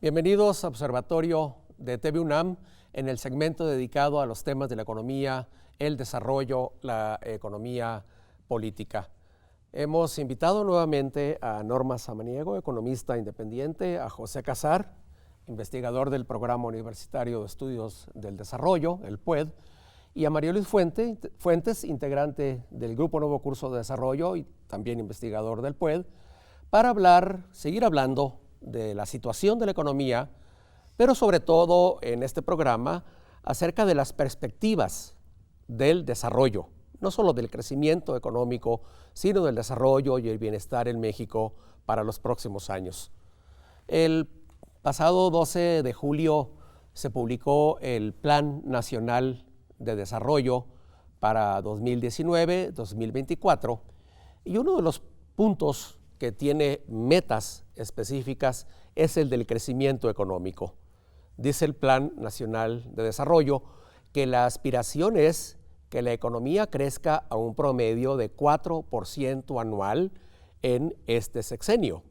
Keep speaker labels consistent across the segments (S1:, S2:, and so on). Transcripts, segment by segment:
S1: Bienvenidos a Observatorio de TV UNAM en el segmento dedicado a los temas de la economía, el desarrollo, la economía política. Hemos invitado nuevamente a Norma Samaniego, economista independiente, a José Casar, investigador del Programa Universitario de Estudios del Desarrollo, el PUED, y a María Luis Fuentes, integrante del Grupo Nuevo Curso de Desarrollo y también investigador del PUED, para seguir hablando de la situación de la economía, pero sobre todo en este programa acerca de las perspectivas del desarrollo, no solo del crecimiento económico, sino del desarrollo y el bienestar en México para los próximos años. El pasado 12 de julio se publicó el Plan Nacional de Desarrollo para 2019-2024 y uno de los puntos que tiene metas específicas es el del crecimiento económico. Dice el Plan Nacional de Desarrollo que la aspiración es que la economía crezca a un promedio de 4% anual en este sexenio,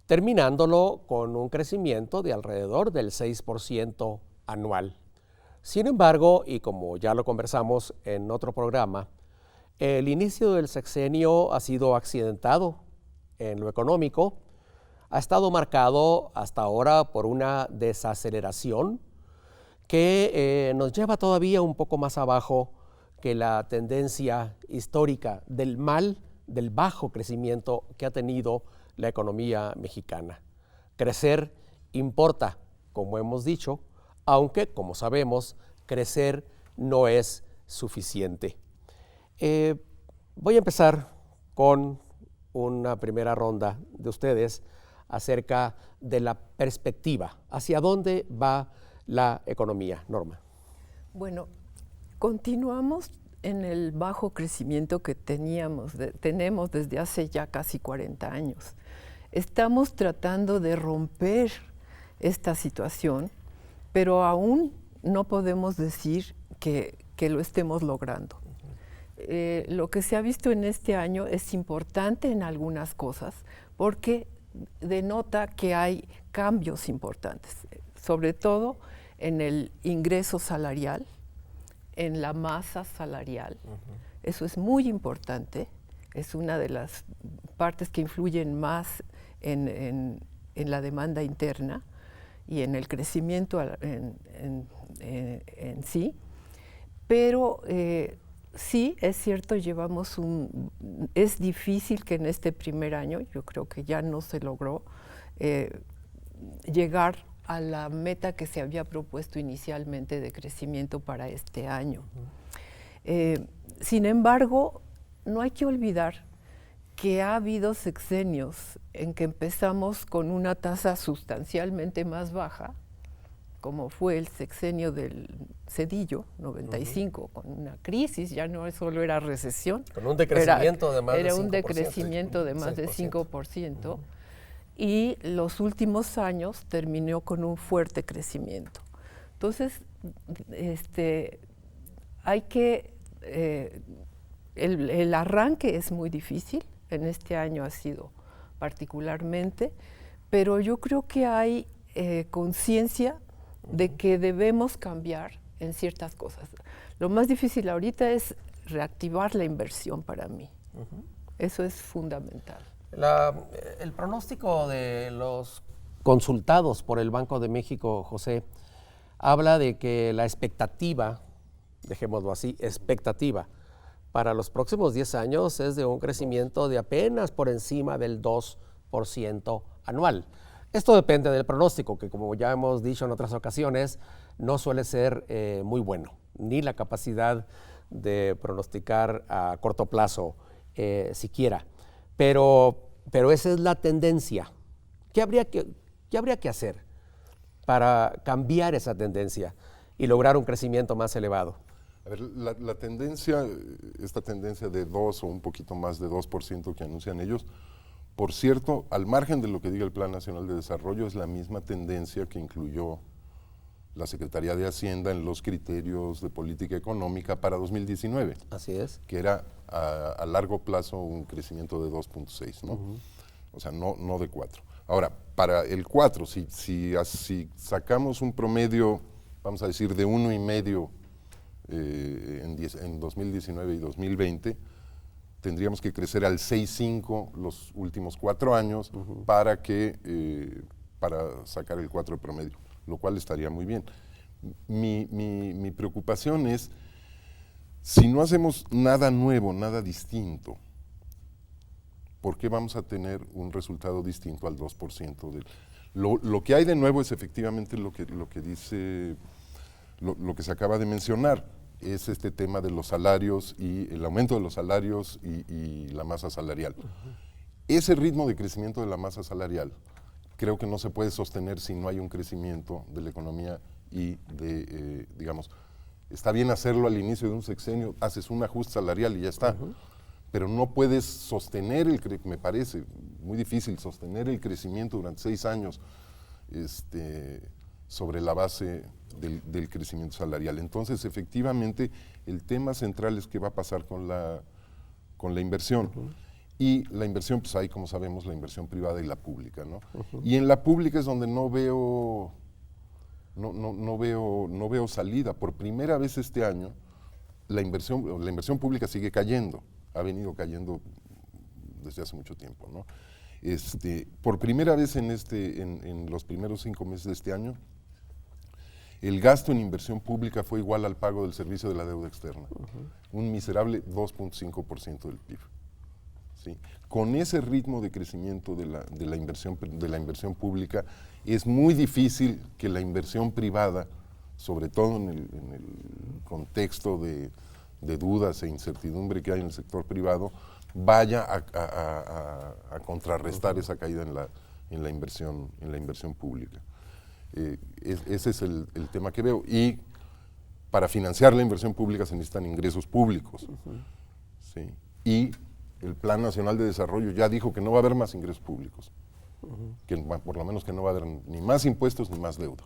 S1: terminándolo con un crecimiento de alrededor del 6% anual. Sin embargo, y como ya lo conversamos en otro programa, el inicio del sexenio ha sido accidentado en lo económico, ha estado marcado hasta ahora por una desaceleración que nos lleva todavía un poco más abajo que la tendencia histórica del bajo crecimiento que ha tenido la economía mexicana. Crecer importa, como hemos dicho, aunque, como sabemos, crecer no es suficiente. Voy a empezar con una primera ronda de ustedes acerca de la perspectiva, hacia dónde va la economía. Norma.
S2: Bueno, continuamos en el bajo crecimiento que tenemos desde hace ya casi 40 años. Estamos tratando de romper esta situación, pero aún no podemos decir que lo estemos logrando. Lo que se ha visto en este año es importante en algunas cosas porque denota que hay cambios importantes, sobre todo en el ingreso salarial, en la masa salarial. Eso es muy importante, es una de las partes que influyen más en la demanda interna y en el crecimiento en sí, pero sí, es cierto, es difícil que en este primer año, yo creo que ya no se logró llegar a la meta que se había propuesto inicialmente de crecimiento para este año. Sin embargo, no hay que olvidar que ha habido sexenios en que empezamos con una tasa sustancialmente más baja, como fue el sexenio del Zedillo, 95, con una crisis, ya no solo era recesión.
S1: Con un decrecimiento de más de 5%.
S2: Era un decrecimiento de más de 5%. Y los últimos años terminó con un fuerte crecimiento. Entonces, el arranque es muy difícil, en este año ha sido particularmente, pero yo creo que hay conciencia de que debemos cambiar en ciertas cosas. Lo más difícil ahorita es reactivar la inversión para mí. Eso es fundamental.
S1: El pronóstico de los consultados por el Banco de México, José, habla de que la expectativa, dejémoslo así, expectativa, para los próximos 10 años es de un crecimiento de apenas por encima del 2% anual. Esto depende del pronóstico, que como ya hemos dicho en otras ocasiones, no suele ser muy bueno, ni la capacidad de pronosticar a corto plazo siquiera. Pero esa es la tendencia. ¿Qué habría que hacer para cambiar esa tendencia y lograr un crecimiento más elevado?
S3: A ver, la tendencia, esta tendencia de 2 o un poquito más de 2% que anuncian ellos, por cierto, al margen de lo que diga el Plan Nacional de Desarrollo, es la misma tendencia que incluyó la Secretaría de Hacienda en los criterios de política económica para 2019.
S1: Así es.
S3: Que era a largo plazo un crecimiento de 2.6, ¿no? o sea, no de 4. Ahora, para el 4, si sacamos un promedio, vamos a decir, de 1,5 en 2019 y 2020, tendríamos que crecer al 6,5 los últimos 4 años para sacar el 4 de promedio, lo cual estaría muy bien. Mi preocupación es, si no hacemos nada nuevo, nada distinto, ¿por qué vamos a tener un resultado distinto al 2%? Lo que hay de nuevo es efectivamente lo que dice, lo que se acaba de mencionar, es este tema de los salarios y el aumento de los salarios y la masa salarial. Ese ritmo de crecimiento de la masa salarial creo que no se puede sostener si no hay un crecimiento de la economía y digamos, está bien hacerlo al inicio de un sexenio, haces un ajuste salarial y ya está. Pero no puedes sostener me parece muy difícil sostener el crecimiento durante 6 años sobre la base del crecimiento salarial. Entonces, efectivamente, el tema central es qué va a pasar con la inversión. Y la inversión, pues hay, como sabemos, la inversión privada y la pública, ¿no? Y en la pública es donde no veo salida. Por primera vez este año, la inversión pública sigue cayendo. Ha venido cayendo desde hace mucho tiempo, ¿no? Por primera vez en los primeros 5 meses de este año, el gasto en inversión pública fue igual al pago del servicio de la deuda externa, un miserable 2.5% del PIB. ¿Sí? Con ese ritmo de crecimiento de la inversión pública, es muy difícil que la inversión privada, sobre todo en el contexto de dudas e incertidumbre que hay en el sector privado, vaya a contrarrestar esa caída en la inversión pública. Ese es el tema que veo. Y para financiar la inversión pública se necesitan ingresos públicos. ¿Sí? Y el Plan Nacional de Desarrollo ya dijo que no va a haber más ingresos públicos, que por lo menos que no va a haber ni más impuestos ni más deuda.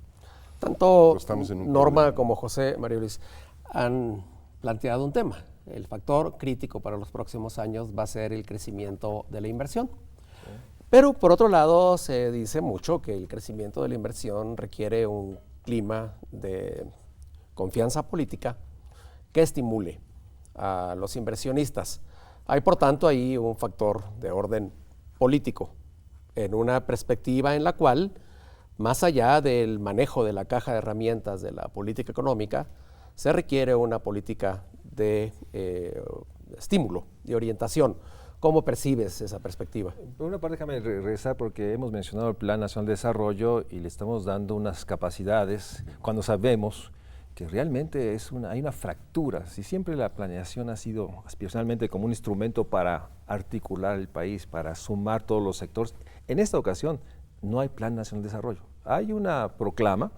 S1: Tanto Norma como José María Luis han planteado un tema. El factor crítico para los próximos años va a ser el crecimiento de la inversión. Pero por otro lado se dice mucho que el crecimiento de la inversión requiere un clima de confianza política que estimule a los inversionistas. Hay por tanto ahí un factor de orden político, en una perspectiva en la cual, más allá del manejo de la caja de herramientas de la política económica, se requiere una política de estímulo, de orientación. ¿Cómo percibes esa perspectiva?
S4: Por una parte, déjame regresar porque hemos mencionado el Plan Nacional de Desarrollo y le estamos dando unas capacidades cuando sabemos que realmente hay una fractura. Si siempre la planeación ha sido aspiracionalmente como un instrumento para articular el país, para sumar todos los sectores, en esta ocasión no hay Plan Nacional de Desarrollo. Hay una proclama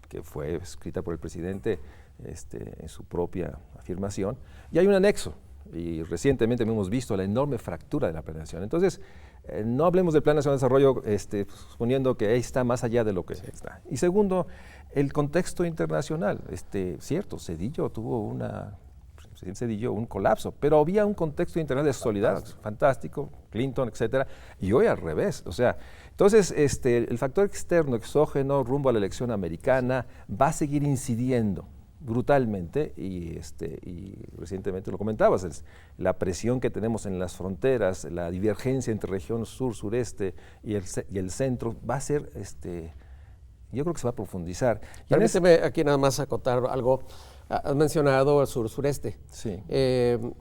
S4: que fue escrita por el presidente en su propia afirmación y hay un anexo. Y recientemente hemos visto la enorme fractura de la planeación. Entonces, no hablemos del Plan Nacional de Desarrollo suponiendo que ahí está más allá de lo que está. Y segundo, el contexto internacional. Cierto, Zedillo tuvo un colapso, pero había un contexto internacional de solidaridad fantástico, Clinton, etcétera, y hoy al revés. O sea, entonces, el factor externo, exógeno, rumbo a la elección americana, va a seguir incidiendo brutalmente y recientemente lo comentabas, la presión que tenemos en las fronteras, la divergencia entre región sur, sureste y el centro va a ser, yo creo que se va a profundizar.
S1: Permíteme aquí nada más acotar algo. Has mencionado el sur-sureste.
S4: Sí.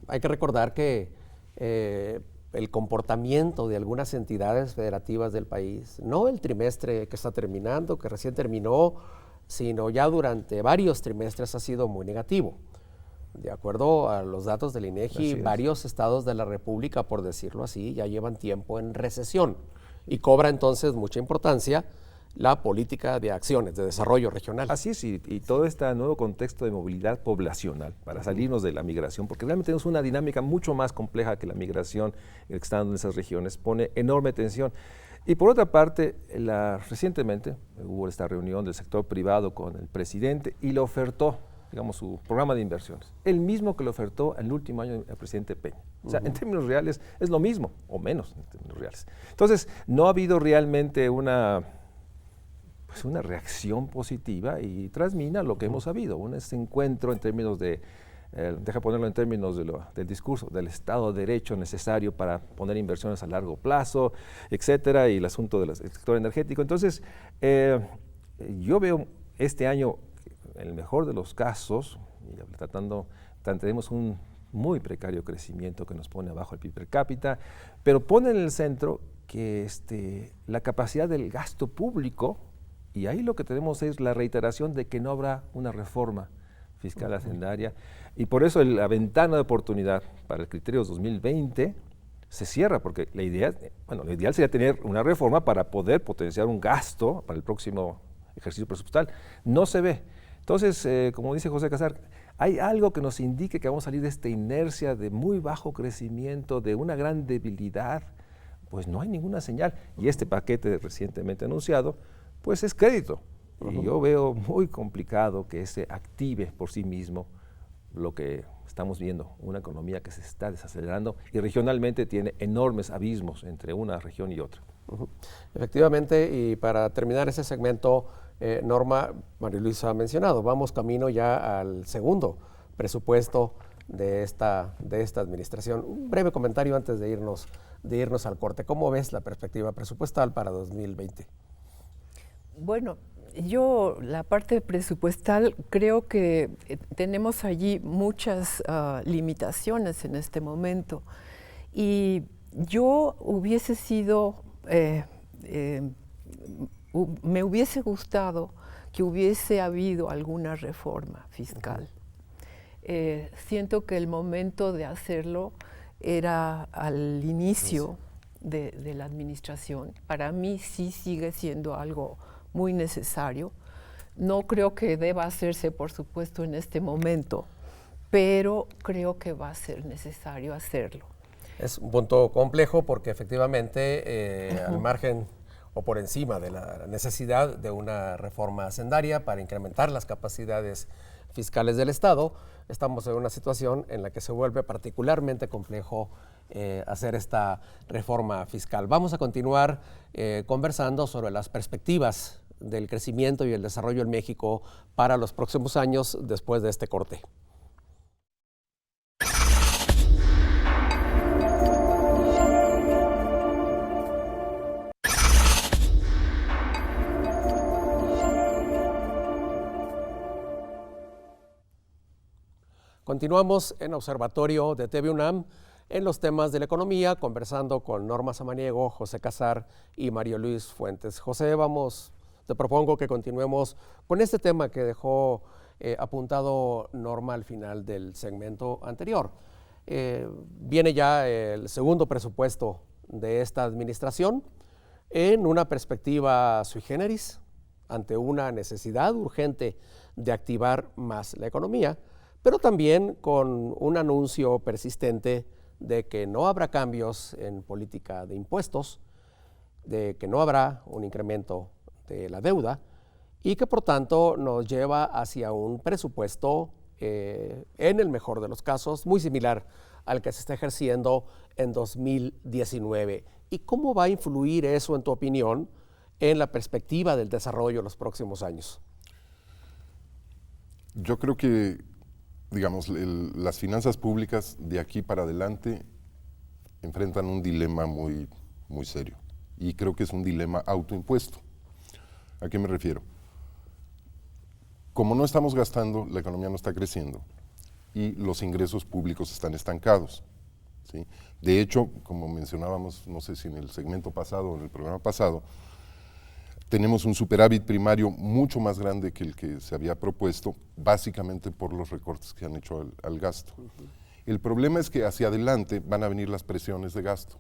S1: Hay que recordar que el comportamiento de algunas entidades federativas del país, no el trimestre que está terminando, que recién terminó, sino ya durante varios trimestres ha sido muy negativo. De acuerdo a los datos del INEGI, varios estados de la República, por decirlo así, ya llevan tiempo en recesión y cobra entonces mucha importancia la política de acciones de desarrollo regional.
S4: Así es, y todo este nuevo contexto de movilidad poblacional para salirnos de la migración, porque realmente tenemos una dinámica mucho más compleja que la migración que está dando en esas regiones, pone enorme tensión. Y por otra parte, recientemente hubo esta reunión del sector privado con el presidente y le ofertó digamos, su programa de inversiones, el mismo que le ofertó en el último año el presidente Peña. O sea, en términos reales es lo mismo, o menos en términos reales. Entonces, no ha habido realmente una reacción positiva y transmina lo que hemos sabido, un encuentro en términos de, deja ponerlo en términos del discurso, del Estado de Derecho necesario para poner inversiones a largo plazo, etcétera, y el asunto del sector energético. Entonces, yo veo este año, en el mejor de los casos, y tenemos un muy precario crecimiento que nos pone abajo el PIB per cápita, pero pone en el centro que la capacidad del gasto público, y ahí lo que tenemos es la reiteración de que no habrá una reforma fiscal hacendaria, y por eso la ventana de oportunidad para el criterio 2020 se cierra, porque lo ideal sería tener una reforma para poder potenciar un gasto para el próximo ejercicio presupuestal. No se ve. Entonces, como dice José Casar, hay algo que nos indique que vamos a salir de esta inercia de muy bajo crecimiento, de una gran debilidad. Pues no hay ninguna señal. Y este paquete recientemente anunciado, pues es crédito. Y yo veo muy complicado que se active por sí mismo lo que estamos viendo, una economía que se está desacelerando y regionalmente tiene enormes abismos entre una región y otra.
S1: Efectivamente, y para terminar ese segmento, Norma, María Luisa ha mencionado, vamos camino ya al segundo presupuesto de esta administración. Un breve comentario antes de irnos al corte. ¿Cómo ves la perspectiva presupuestal para 2020?
S2: Bueno, yo la parte presupuestal creo que tenemos allí muchas limitaciones en este momento y yo hubiese sido, me hubiese gustado que hubiese habido alguna reforma fiscal. Siento que el momento de hacerlo era al inicio de la administración. Para mí sí sigue siendo algo muy necesario. No creo que deba hacerse, por supuesto, en este momento, pero creo que va a ser necesario hacerlo.
S1: Es un punto complejo porque efectivamente, al margen o por encima de la necesidad de una reforma hacendaria para incrementar las capacidades fiscales del Estado, estamos en una situación en la que se vuelve particularmente complejo hacer esta reforma fiscal. Vamos a continuar conversando sobre las perspectivas del crecimiento y el desarrollo en México para los próximos años después de este corte. Continuamos en Observatorio de TV UNAM en los temas de la economía, conversando con Norma Samaniego, José Casar y Mario Luis Fuentes. José, te propongo que continuemos con este tema que dejó apuntado Norma al final del segmento anterior. Viene ya el segundo presupuesto de esta administración en una perspectiva sui generis, ante una necesidad urgente de activar más la economía, pero también con un anuncio persistente de que no habrá cambios en política de impuestos, de que no habrá un incremento de la deuda y que por tanto nos lleva hacia un presupuesto, en el mejor de los casos, muy similar al que se está ejerciendo en 2019. ¿Y cómo va a influir eso, en tu opinión, en la perspectiva del desarrollo en los próximos años?
S3: Yo creo que, digamos, las finanzas públicas de aquí para adelante enfrentan un dilema muy, muy serio. Y creo que es un dilema autoimpuesto. ¿A qué me refiero? Como no estamos gastando, la economía no está creciendo y los ingresos públicos están estancados, ¿sí? De hecho, como mencionábamos, no sé si en el segmento pasado o en el programa pasado, tenemos un superávit primario mucho más grande que el que se había propuesto, básicamente por los recortes que han hecho al gasto. El problema es que hacia adelante van a venir las presiones de gasto,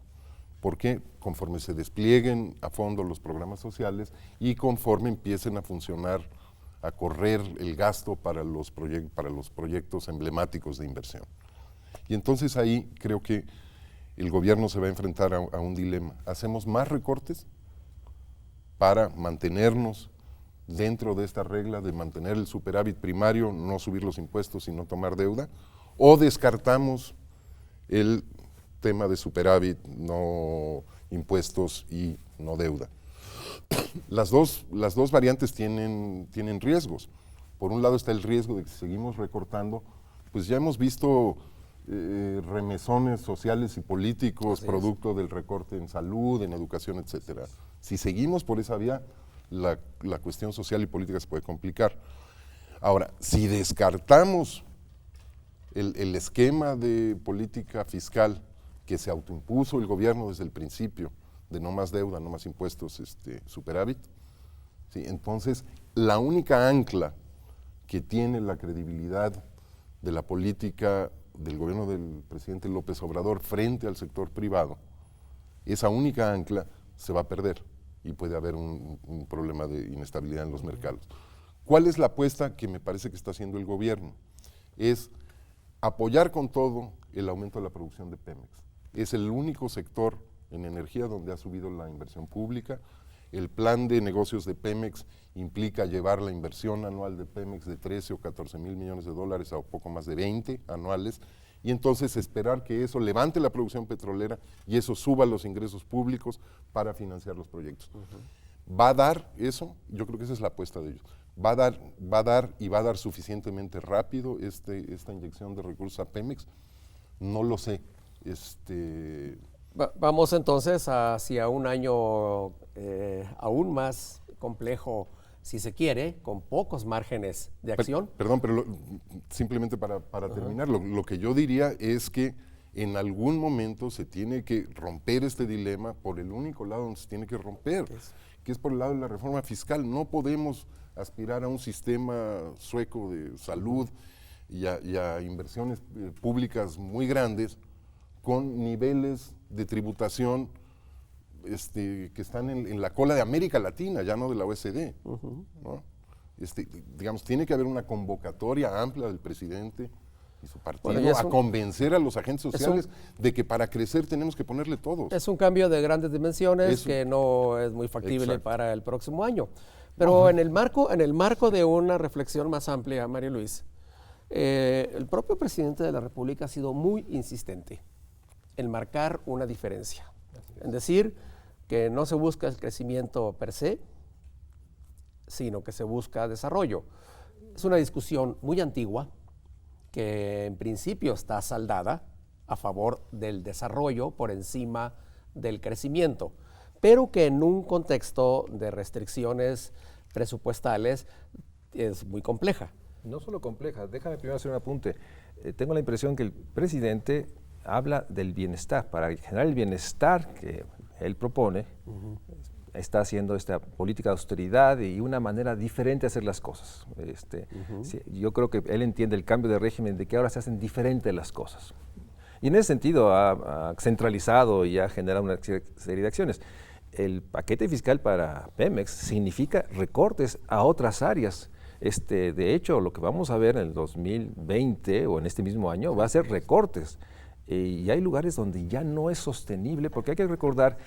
S3: porque conforme se desplieguen a fondo los programas sociales y conforme empiecen a funcionar, a correr el gasto para los proyectos emblemáticos de inversión. Y entonces ahí creo que el gobierno se va a enfrentar a un dilema. ¿Hacemos más recortes para mantenernos dentro de esta regla de mantener el superávit primario, no subir los impuestos y no tomar deuda, o descartamos el tema de superávit, no impuestos y no deuda. Las dos variantes tienen riesgos. Por un lado está el riesgo de que si seguimos recortando, pues ya hemos visto remesones sociales y políticos producto del recorte en salud, en educación, etcétera. Si seguimos por esa vía, la cuestión social y política se puede complicar. Ahora, si descartamos el esquema de política fiscal que se autoimpuso el gobierno desde el principio, de no más deuda, no más impuestos, superávit, ¿sí? Entonces la única ancla que tiene la credibilidad de la política del gobierno del presidente López Obrador frente al sector privado, esa única ancla se va a perder y puede haber un problema de inestabilidad en los mercados. ¿Cuál es la apuesta que me parece que está haciendo el gobierno? Es apoyar con todo el aumento de la producción de Pemex. Es el único sector en energía donde ha subido la inversión pública. El plan de negocios de Pemex implica llevar la inversión anual de Pemex de 13 o 14 mil millones de dólares a poco más de 20 anuales, y entonces esperar que eso levante la producción petrolera y eso suba los ingresos públicos para financiar los proyectos. ¿Va a dar eso? Yo creo que esa es la apuesta de ellos. ¿Va a dar suficientemente rápido esta inyección de recursos a Pemex? No lo sé.
S1: Vamos entonces hacia un año aún más complejo, si se quiere, con pocos márgenes de acción.
S3: Perdón, pero simplemente para terminar, lo que yo diría es que en algún momento se tiene que romper este dilema por el único lado donde se tiene que romper, que es por el lado de la reforma fiscal. No podemos aspirar a un sistema sueco de salud y a inversiones públicas muy grandes con niveles de tributación que están en la cola de América Latina, ya no de la OECD. ¿No? Digamos, tiene que haber una convocatoria amplia del presidente y su partido a convencer a los agentes sociales de que para crecer tenemos que ponerle todos.
S1: Es un cambio de grandes dimensiones que no es muy factible para el próximo año. Pero en el marco de una reflexión más amplia, Mario Luis, el propio presidente de la República ha sido muy insistente en marcar una diferencia, en decir que no se busca el crecimiento per se, sino que se busca desarrollo. Es una discusión muy antigua que en principio está saldada a favor del desarrollo por encima del crecimiento, pero que en un contexto de restricciones presupuestales es muy compleja.
S4: No solo compleja, déjame primero hacer un apunte. Tengo la impresión que el presidente habla del bienestar. Para generar el bienestar que él propone, está haciendo esta política de austeridad y una manera diferente de hacer las cosas. Sí, yo creo que él entiende el cambio de régimen, de que ahora se hacen diferentes las cosas. Y en ese sentido ha centralizado y ha generado una serie de acciones. El paquete fiscal para Pemex significa recortes a otras áreas. De hecho, lo que vamos a ver en el 2020 o en este mismo año va a ser recortes. Y hay lugares donde ya no es sostenible, porque hay que recordar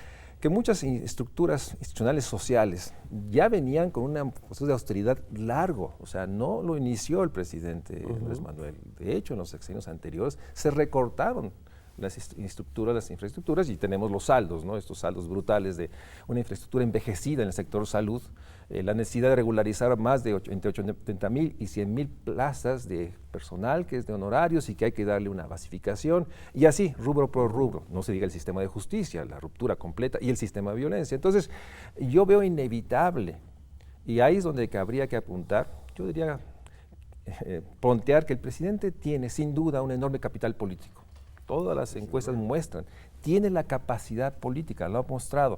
S4: que muchas estructuras institucionales sociales ya venían con un proceso de austeridad largo, o sea, no lo inició el presidente Andrés Manuel. De hecho, en los sexenios anteriores se recortaron las estructuras, las infraestructuras, y tenemos los saldos, ¿no? Estos saldos brutales de una infraestructura envejecida en el sector salud, la necesidad de regularizar más de entre 80,000 y 100,000 plazas de personal que es de honorarios y que hay que darle una basificación, y así, rubro por rubro, no se diga el sistema de justicia, la ruptura completa, y el sistema de violencia. Entonces, yo veo inevitable, y ahí es donde habría que apuntar, yo diría, plantear que el presidente tiene sin duda un enorme capital político. Todas las encuestas muestran, tiene la capacidad política, lo ha mostrado.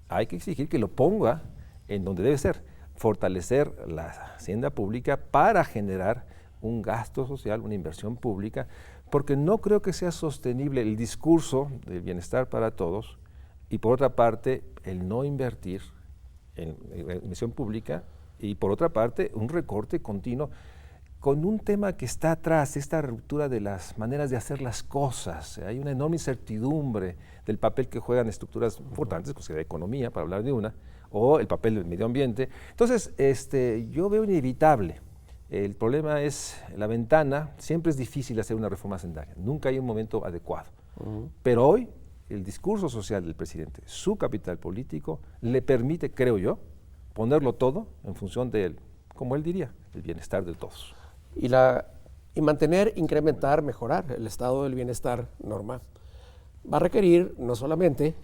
S4: Hay que exigir que lo ponga en donde debe ser, fortalecer la hacienda pública para generar un gasto social, una inversión pública, porque no creo que sea sostenible el discurso del bienestar para todos y por otra parte el no invertir en inversión pública y por otra parte un recorte continuo con un tema que está atrás, esta ruptura de las maneras de hacer las cosas. Hay una enorme incertidumbre del papel que juegan estructuras importantes, como la economía, para hablar de una, o el papel del medio ambiente. Entonces, yo veo inevitable. El problema es la ventana. Siempre es difícil hacer una reforma hacendaria. Nunca hay un momento adecuado. Pero hoy, el discurso social del presidente, su capital político, le permite, creo yo, ponerlo todo en función del, como él diría, el bienestar de todos.
S1: Y mantener, incrementar, mejorar el estado del bienestar normal. Va a requerir no solamente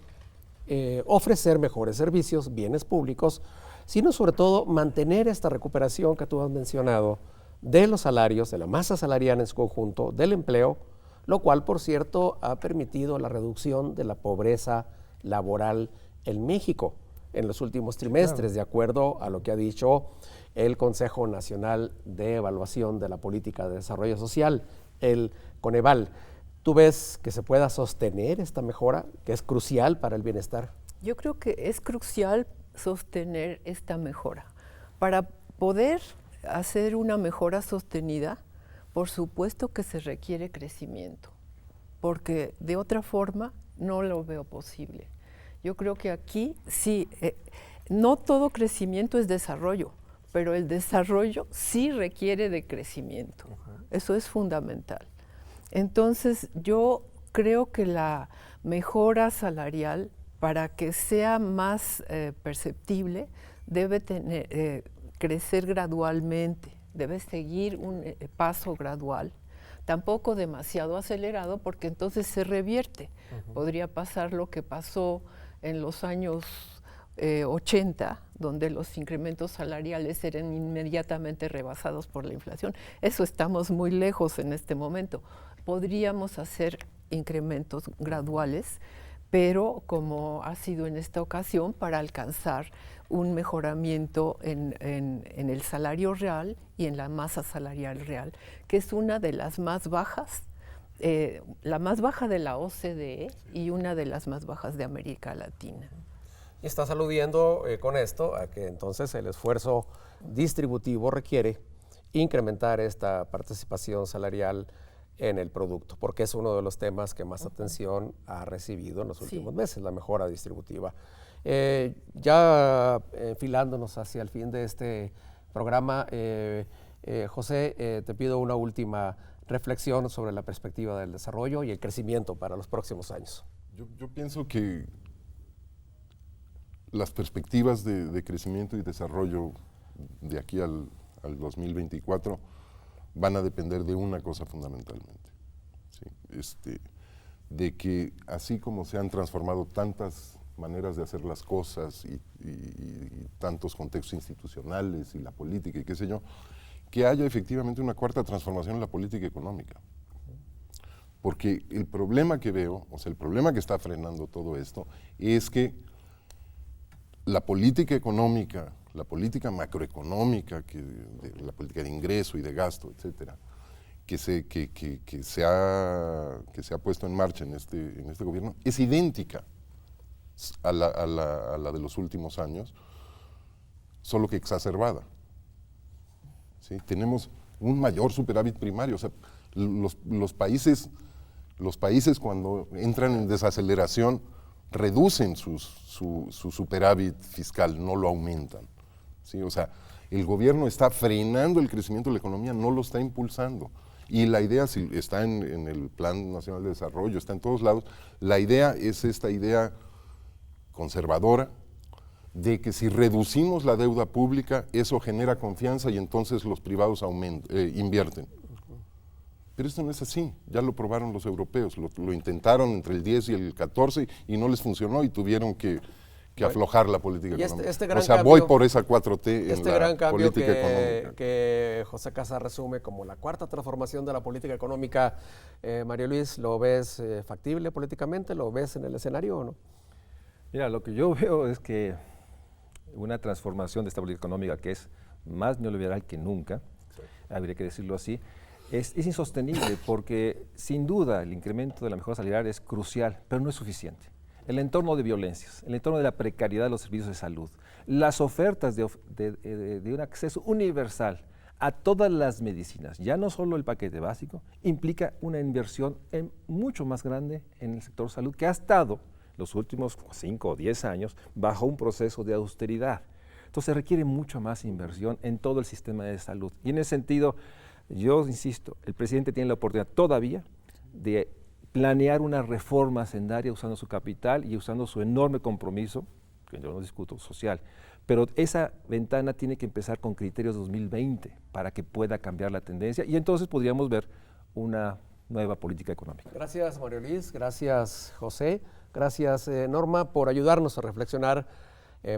S1: ofrecer mejores servicios, bienes públicos, sino sobre todo mantener esta recuperación que tú has mencionado de los salarios, de la masa salarial en su conjunto, del empleo, lo cual, por cierto, ha permitido la reducción de la pobreza laboral en México en los últimos trimestres, claro, de acuerdo a lo que ha dicho el Consejo Nacional de Evaluación de la Política de Desarrollo Social, el Coneval. ¿Tú ves que se pueda sostener esta mejora, que es crucial para el bienestar?
S2: Yo creo que es crucial sostener esta mejora. Para poder hacer una mejora sostenida, por supuesto que se requiere crecimiento, porque de otra forma no lo veo posible. Yo creo que aquí sí, no todo crecimiento es desarrollo, pero el desarrollo sí requiere de crecimiento. Eso es fundamental. Entonces, yo creo que la mejora salarial, para que sea más perceptible, debe crecer gradualmente, debe seguir un paso gradual, tampoco demasiado acelerado, porque entonces se revierte. Podría pasar lo que pasó en los años 80, donde los incrementos salariales eran inmediatamente rebasados por la inflación. Eso estamos muy lejos en este momento. Podríamos hacer incrementos graduales, pero como ha sido en esta ocasión, para alcanzar un mejoramiento en el salario real y en la masa salarial real, que es una de las más bajas, la más baja de la OCDE y una de las más bajas de América Latina.
S1: Y estás aludiendo con esto a que entonces el esfuerzo distributivo requiere incrementar esta participación salarial en el producto, porque es uno de los temas que más atención ha recibido en los últimos meses, la mejora distributiva. Ya enfilándonos hacia el fin de este programa, José, te pido una última reflexión sobre la perspectiva del desarrollo y el crecimiento para los próximos años.
S3: Yo pienso que las perspectivas de crecimiento y desarrollo de aquí al 2024 van a depender de una cosa fundamentalmente, ¿sí? De que así como se han transformado tantas maneras de hacer las cosas y tantos contextos institucionales y la política y qué sé yo, que haya efectivamente una cuarta transformación en la política económica. Porque el problema que veo, o sea, el problema que está frenando todo esto, es que la política económica, la política macroeconómica, la política de ingreso y de gasto, etcétera, que se ha puesto en marcha en este gobierno, es idéntica a la de los últimos años, solo que exacerbada. ¿Sí? Tenemos un mayor superávit primario. O sea, los países cuando entran en desaceleración reducen su superávit fiscal, no lo aumentan. ¿Sí? O sea, el gobierno está frenando el crecimiento de la economía, no lo está impulsando. Y la idea, si está en el Plan Nacional de Desarrollo, está en todos lados, la idea es esta idea conservadora de que si reducimos la deuda pública, eso genera confianza y entonces los privados invierten. Pero esto no es así, ya lo probaron los europeos, lo intentaron entre el 10 y el 14 y no les funcionó y tuvieron que aflojar la política económica. O sea, voy por esa 4T en la política económica.
S1: Que José Casar resume como la cuarta transformación de la política económica. Mario Luis, ¿lo ves factible políticamente? ¿Lo ves en el escenario o no?
S4: Mira, lo que yo veo es que una transformación de esta política económica que es más neoliberal que nunca, habría que decirlo así, es insostenible porque sin duda el incremento de la mejora salarial es crucial, pero no es suficiente. El entorno de violencias, el entorno de la precariedad de los servicios de salud, las ofertas de un acceso universal a todas las medicinas, ya no solo el paquete básico, implica una inversión mucho más grande en el sector salud, que ha estado los últimos 5 o 10 años bajo un proceso de austeridad. Entonces requiere mucho más inversión en todo el sistema de salud. Y en ese sentido, yo insisto, el presidente tiene la oportunidad todavía de planear una reforma hacendaria usando su capital y usando su enorme compromiso, que yo no discuto, social. Pero esa ventana tiene que empezar con criterios 2020 para que pueda cambiar la tendencia y entonces podríamos ver una nueva política económica.
S1: Gracias, Mario Luis. Gracias, José. Gracias, Norma, por ayudarnos a reflexionar,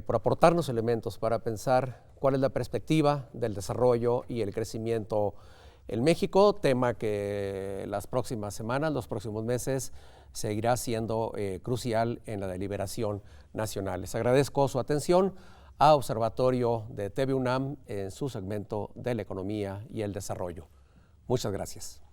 S1: por aportarnos elementos para pensar cuál es la perspectiva del desarrollo y el crecimiento en México, tema que las próximas semanas, los próximos meses, seguirá siendo crucial en la deliberación nacional. Les agradezco su atención a Observatorio de TV UNAM en su segmento de la economía y el desarrollo. Muchas gracias.